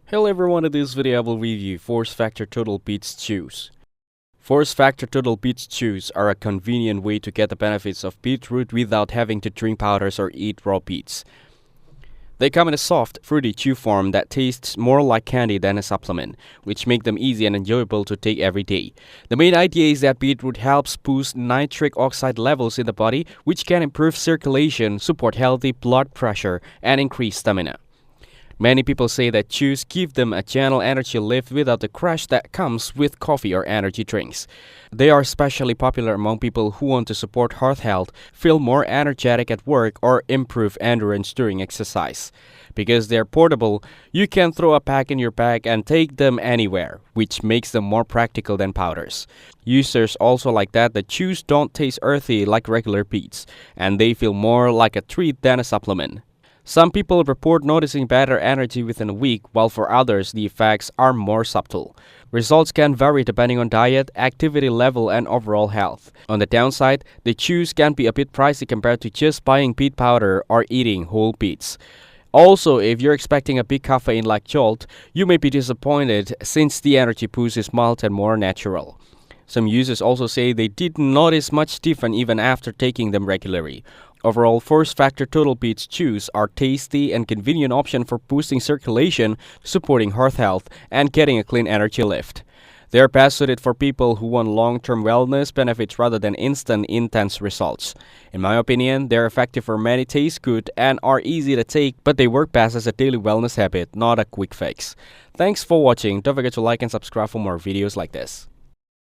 Hello everyone, in this video I will review Force Factor Total Beets Chews. Force Factor Total Beets Chews are a convenient way to get the benefits of beetroot without having to drink powders or eat raw beets. They come in a soft, fruity chew form that tastes more like candy than a supplement, which make them easy and enjoyable to take every day. The main idea is that beetroot helps boost nitric oxide levels in the body, which can improve circulation, support healthy blood pressure, and increase stamina. Many people say that chews give them a gentle energy lift without the crash that comes with coffee or energy drinks. They are especially popular among people who want to support heart health, feel more energetic at work, or improve endurance during exercise. Because they're portable, you can throw a pack in your bag and take them anywhere, which makes them more practical than powders. Users also like that the chews don't taste earthy like regular beets, and they feel more like a treat than a supplement. Some people report noticing better energy within a week, while for others the effects are more subtle. Results can vary depending on diet, activity level, and overall health. On the downside, the chews can be a bit pricey compared to just buying beet powder or eating whole beets. Also, if you're expecting a big caffeine-like jolt, you may be disappointed since the energy boost is mild and more natural. Some users also say they didn't notice much difference even after taking them regularly. Overall, Force Factor Total Beets Chews are tasty and convenient option for boosting circulation, supporting heart health, and getting a clean energy lift. They are best suited for people who want long-term wellness benefits rather than instant, intense results. In my opinion, they are effective for many, taste good, and are easy to take, but they work best as a daily wellness habit, not a quick fix. Thanks for watching. Don't forget to like and subscribe for more videos like this.